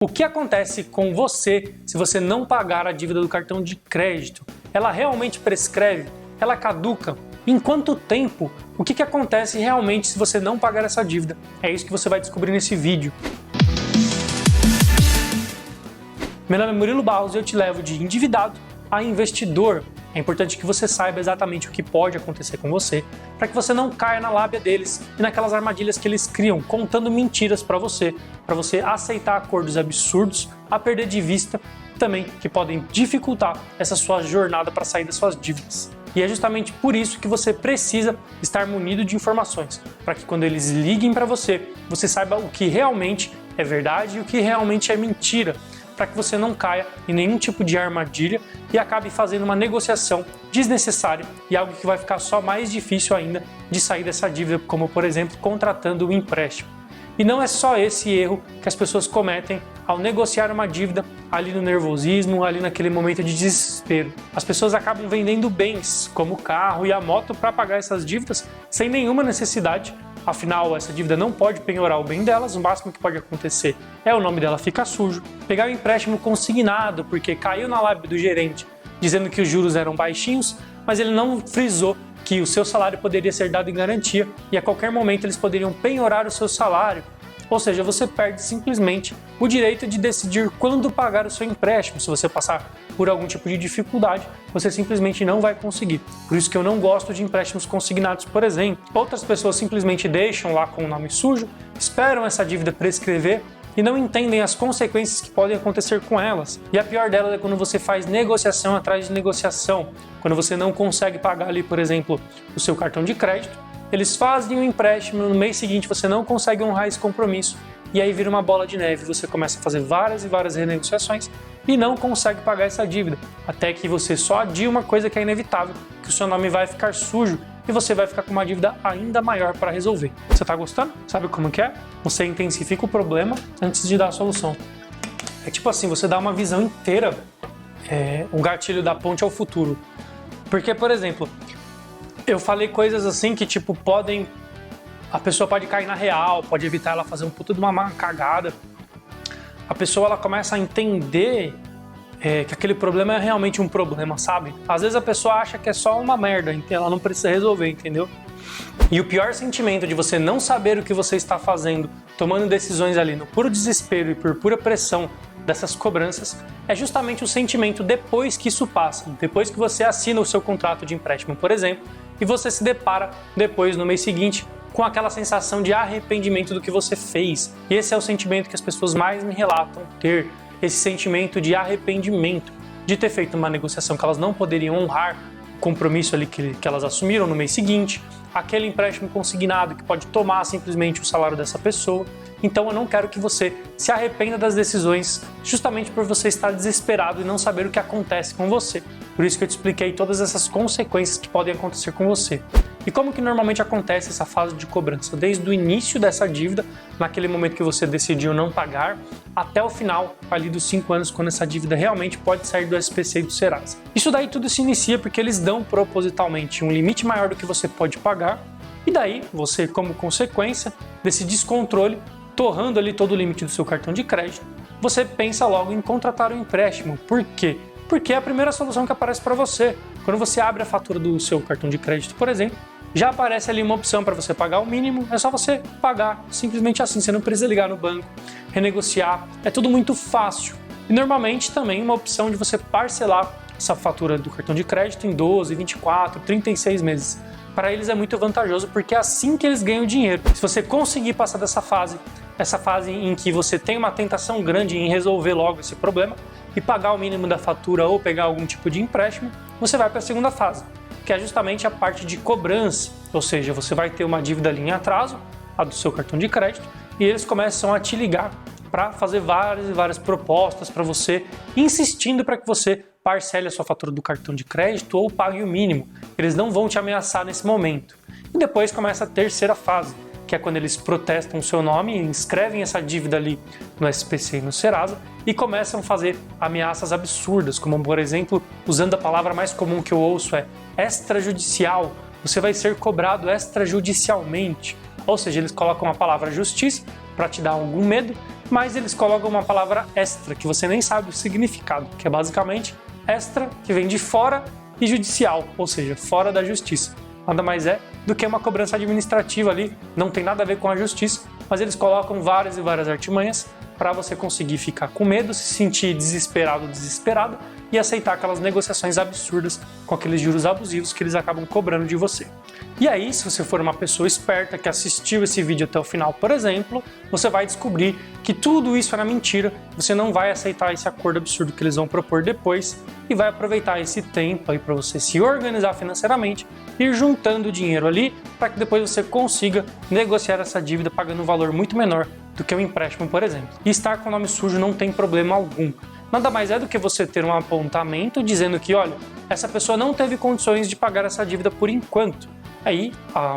O que acontece com você se você não pagar a dívida do cartão de crédito? Ela realmente prescreve? Ela caduca? Em quanto tempo? O que acontece realmente se você não pagar essa dívida? É isso que você vai descobrir nesse vídeo. Meu nome é Murilo Barros e eu te levo de endividado a investidor. É importante que você saiba exatamente o que pode acontecer com você, para que você não caia na lábia deles e naquelas armadilhas que eles criam, contando mentiras para você aceitar acordos absurdos, a perder de vista, também que podem dificultar essa sua jornada para sair das suas dívidas. E é justamente por isso que você precisa estar munido de informações, para que quando eles liguem para você, você saiba o que realmente é verdade e o que realmente é mentira, para que você não caia em nenhum tipo de armadilha e acabe fazendo uma negociação desnecessária e algo que vai ficar só mais difícil ainda de sair dessa dívida, como por exemplo, contratando um empréstimo. E não é só esse erro que as pessoas cometem ao negociar uma dívida ali no nervosismo, ali naquele momento de desespero. As pessoas acabam vendendo bens, como o carro e a moto, para pagar essas dívidas sem nenhuma necessidade. Afinal, essa dívida não pode penhorar o bem delas, o máximo que pode acontecer é o nome dela ficar sujo. Pegar um empréstimo consignado porque caiu na lábia do gerente, dizendo que os juros eram baixinhos, mas ele não frisou que o seu salário poderia ser dado em garantia e a qualquer momento eles poderiam penhorar o seu salário. Ou seja, você perde simplesmente o direito de decidir quando pagar o seu empréstimo. Se você passar por algum tipo de dificuldade, você simplesmente não vai conseguir. Por isso que eu não gosto de empréstimos consignados, por exemplo. Outras pessoas simplesmente deixam lá com o nome sujo, esperam essa dívida prescrever e não entendem as consequências que podem acontecer com elas. E a pior delas é quando você faz negociação atrás de negociação. Quando você não consegue pagar ali, por exemplo, o seu cartão de crédito, eles fazem um empréstimo, no mês seguinte você não consegue honrar esse compromisso e aí vira uma bola de neve, você começa a fazer várias e várias renegociações e não consegue pagar essa dívida, até que você só adia uma coisa que é inevitável, que o seu nome vai ficar sujo e você vai ficar com uma dívida ainda maior para resolver. Você está gostando? Sabe como que é? Você intensifica o problema antes de dar a solução. É tipo assim, você dá uma visão inteira, um gatilho da ponte ao futuro. Porque, por exemplo, eu falei coisas assim que, tipo, a pessoa pode cair na real, pode evitar ela fazer um puta de uma cagada. A pessoa, ela começa a entender que aquele problema é realmente um problema, sabe? Às vezes a pessoa acha que é só uma merda, ela não precisa resolver, entendeu? E o pior sentimento de você não saber o que você está fazendo, tomando decisões ali no puro desespero e por pura pressão dessas cobranças, é justamente o sentimento depois que isso passa, depois que você assina o seu contrato de empréstimo, por exemplo, e você se depara depois, no mês seguinte, com aquela sensação de arrependimento do que você fez. E esse é o sentimento que as pessoas mais me relatam ter, esse sentimento de arrependimento, de ter feito uma negociação que elas não poderiam honrar, o compromisso ali que elas assumiram no mês seguinte, aquele empréstimo consignado que pode tomar simplesmente o salário dessa pessoa. Então eu não quero que você se arrependa das decisões justamente por você estar desesperado e não saber o que acontece com você. Por isso que eu te expliquei todas essas consequências que podem acontecer com você. E como que normalmente acontece essa fase de cobrança? Desde o início dessa dívida, naquele momento que você decidiu não pagar, até o final ali dos 5 anos, quando essa dívida realmente pode sair do SPC e do Serasa. Isso daí tudo se inicia porque eles dão propositalmente um limite maior do que você pode pagar, e daí você, como consequência desse descontrole, torrando ali todo o limite do seu cartão de crédito, você pensa logo em contratar um empréstimo. Por quê? Porque é a primeira solução que aparece para você. Quando você abre a fatura do seu cartão de crédito, por exemplo, já aparece ali uma opção para você pagar o mínimo, é só você pagar, simplesmente assim, você não precisa ligar no banco, renegociar, é tudo muito fácil. E normalmente também uma opção de você parcelar essa fatura do cartão de crédito em 12, 24, 36 meses. Para eles é muito vantajoso porque é assim que eles ganham dinheiro. Se você conseguir passar dessa fase, essa fase em que você tem uma tentação grande em resolver logo esse problema e pagar o mínimo da fatura ou pegar algum tipo de empréstimo, você vai para a segunda fase, que é justamente a parte de cobrança, ou seja, você vai ter uma dívida ali em atraso, a do seu cartão de crédito, e eles começam a te ligar para fazer várias e várias propostas para você, insistindo para que você parcele a sua fatura do cartão de crédito ou pague o mínimo. Eles não vão te ameaçar nesse momento. E depois começa a terceira fase, que é quando eles protestam o seu nome, inscrevem essa dívida ali no SPC e no Serasa e começam a fazer ameaças absurdas, como por exemplo, usando a palavra mais comum que eu ouço é extrajudicial, você vai ser cobrado extrajudicialmente. Ou seja, eles colocam a palavra justiça para te dar algum medo mas eles colocam uma palavra extra, que você nem sabe o significado, que é basicamente extra, que vem de fora, e judicial, ou seja, fora da justiça. Nada mais é do que uma cobrança administrativa ali, não tem nada a ver com a justiça, mas eles colocam várias e várias artimanhas para você conseguir ficar com medo, se sentir desesperado ou desesperado e aceitar aquelas negociações absurdas com aqueles juros abusivos que eles acabam cobrando de você. E aí, se você for uma pessoa esperta que assistiu esse vídeo até o final, por exemplo, você vai descobrir que tudo isso era mentira, você não vai aceitar esse acordo absurdo que eles vão propor depois e vai aproveitar esse tempo aí para você se organizar financeiramente, ir juntando dinheiro ali para que depois você consiga negociar essa dívida pagando um valor muito menor do que um empréstimo, por exemplo. E estar com o nome sujo não tem problema algum. Nada mais é do que você ter um apontamento dizendo que, olha, essa pessoa não teve condições de pagar essa dívida por enquanto. Aí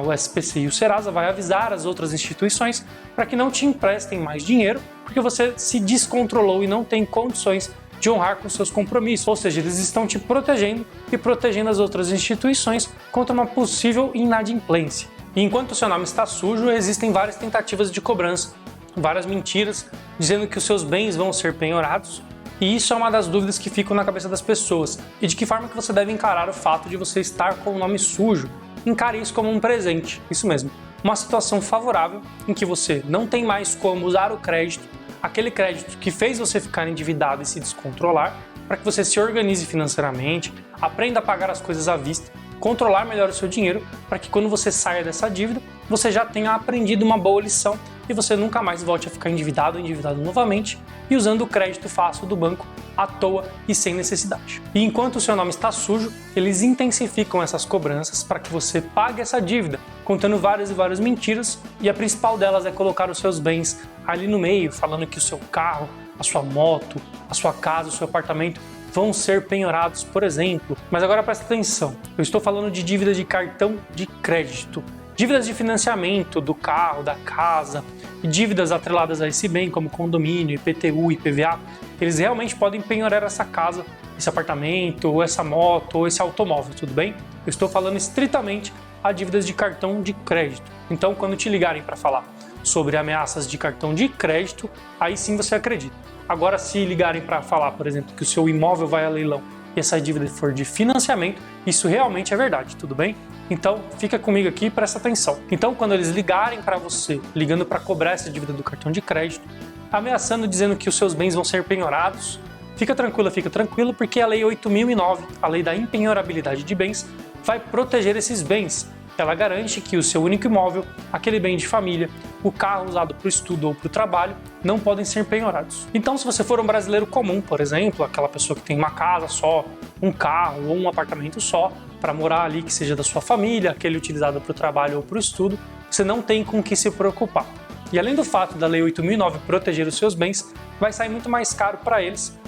o SPC e o Serasa vai avisar as outras instituições para que não te emprestem mais dinheiro, porque você se descontrolou e não tem condições de honrar com seus compromissos. Ou seja, eles estão te protegendo e protegendo as outras instituições contra uma possível inadimplência. E enquanto o seu nome está sujo, existem várias tentativas de cobrança, várias mentiras, dizendo que os seus bens vão ser penhorados. E isso é uma das dúvidas que ficam na cabeça das pessoas. E de que forma que você deve encarar o fato de você estar com o nome sujo? Encare isso como um presente, isso mesmo. Uma situação favorável em que você não tem mais como usar o crédito, aquele crédito que fez você ficar endividado e se descontrolar, para que você se organize financeiramente, aprenda a pagar as coisas à vista, controlar melhor o seu dinheiro, para que quando você saia dessa dívida, você já tenha aprendido uma boa lição e você nunca mais volte a ficar endividado novamente e usando o crédito fácil do banco à toa e sem necessidade. E enquanto o seu nome está sujo, eles intensificam essas cobranças para que você pague essa dívida, contando várias e várias mentiras, e a principal delas é colocar os seus bens ali no meio, falando que o seu carro, a sua moto, a sua casa, o seu apartamento vão ser penhorados, por exemplo. Mas agora presta atenção, eu estou falando de dívida de cartão de crédito. Dívidas de financiamento do carro, da casa, e dívidas atreladas a esse bem, como condomínio, IPTU, IPVA, eles realmente podem penhorar essa casa, esse apartamento, ou essa moto, ou esse automóvel, tudo bem? Eu estou falando estritamente a dívidas de cartão de crédito. Então, quando te ligarem para falar sobre ameaças de cartão de crédito, aí sim você acredita. Agora, se ligarem para falar, por exemplo, que o seu imóvel vai a leilão e essa dívida for de financiamento, isso realmente é verdade, tudo bem? Então, fica comigo aqui e presta atenção. Então, quando eles ligarem para você, ligando para cobrar essa dívida do cartão de crédito, ameaçando, dizendo que os seus bens vão ser penhorados, fica tranquilo, porque a Lei 8.009, a Lei da Impenhorabilidade de Bens, vai proteger esses bens. Ela garante que o seu único imóvel, aquele bem de família, o carro usado para o estudo ou para o trabalho, não podem ser penhorados. Então, se você for um brasileiro comum, por exemplo, aquela pessoa que tem uma casa só, um carro ou um apartamento só, para morar ali que seja da sua família, aquele utilizado para o trabalho ou para o estudo, você não tem com o que se preocupar. E além do fato da Lei 8.009 proteger os seus bens, vai sair muito mais caro para eles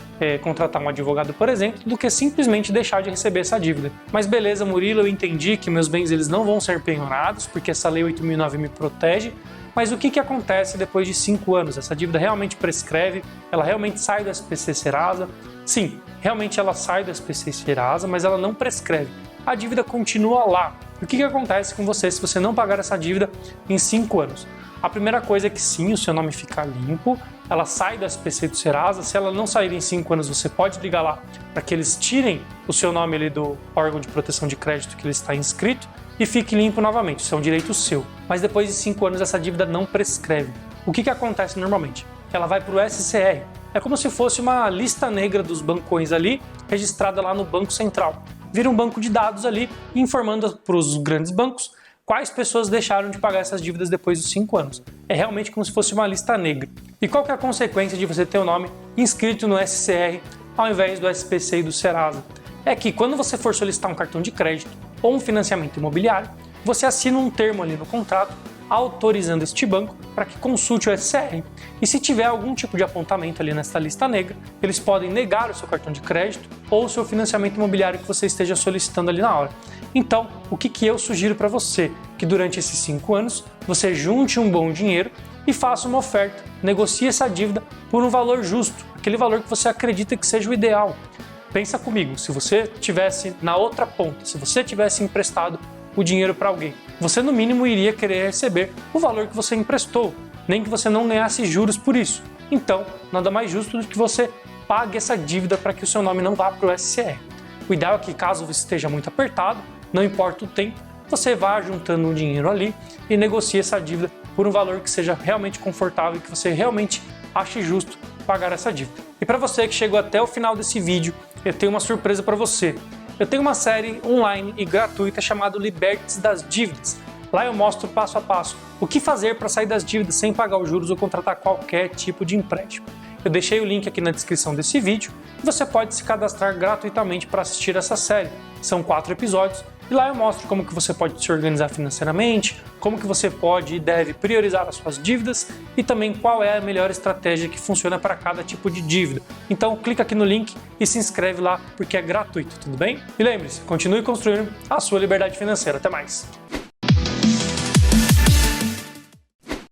contratar um advogado, por exemplo, do que simplesmente deixar de receber essa dívida. Mas beleza, Murilo, eu entendi que meus bens eles não vão ser penhorados, porque essa Lei 8.009 me protege, mas o que acontece depois de 5 anos? Essa dívida realmente prescreve? Ela realmente sai do SPC Serasa? Sim, realmente ela sai do SPC Serasa, mas ela não prescreve. A dívida continua lá. E o que acontece com você se você não pagar essa dívida em 5 anos? A primeira coisa é que sim, o seu nome fica limpo, ela sai do SPC do Serasa. Se ela não sair em 5 anos, você pode ligar lá para que eles tirem o seu nome ali do órgão de proteção de crédito que ele está inscrito e fique limpo novamente, isso é um direito seu. Mas depois de 5 anos essa dívida não prescreve. O que acontece normalmente? Ela vai para o SCR. É como se fosse uma lista negra dos bancões ali, registrada lá no Banco Central. Vira um banco de dados ali, informando para os grandes bancos quais pessoas deixaram de pagar essas dívidas depois dos 5 anos. É realmente como se fosse uma lista negra. E qual que é a consequência de você ter o nome inscrito no SCR ao invés do SPC e do Serasa? É que quando você for solicitar um cartão de crédito ou um financiamento imobiliário, você assina um termo ali no contrato autorizando este banco para que consulte o SCR. E se tiver algum tipo de apontamento ali nessa lista negra, eles podem negar o seu cartão de crédito ou o seu financiamento imobiliário que você esteja solicitando ali na hora. Então, o que eu sugiro para você? Que durante esses 5 anos, você junte um bom dinheiro e faça uma oferta, negocie essa dívida por um valor justo, aquele valor que você acredita que seja o ideal. Pensa comigo, se você tivesse na outra ponta, se você tivesse emprestado o dinheiro para alguém, você no mínimo iria querer receber o valor que você emprestou, nem que você não ganhasse juros por isso. Então, nada mais justo do que você pague essa dívida para que o seu nome não vá para o SCR. O ideal é que, caso você esteja muito apertado, não importa o tempo, você vá juntando um dinheiro ali e negocie essa dívida por um valor que seja realmente confortável e que você realmente ache justo pagar essa dívida. E para você que chegou até o final desse vídeo, eu tenho uma surpresa para você. Eu tenho uma série online e gratuita chamada Liberte-se das Dívidas. Lá eu mostro passo a passo o que fazer para sair das dívidas sem pagar os juros ou contratar qualquer tipo de empréstimo. Eu deixei o link aqui na descrição desse vídeo e você pode se cadastrar gratuitamente para assistir essa série. São 4 episódios e lá eu mostro como que você pode se organizar financeiramente, como que você pode e deve priorizar as suas dívidas e também qual é a melhor estratégia que funciona para cada tipo de dívida. Então clica aqui no link e se inscreve lá porque é gratuito, tudo bem? E lembre-se, continue construindo a sua liberdade financeira. Até mais!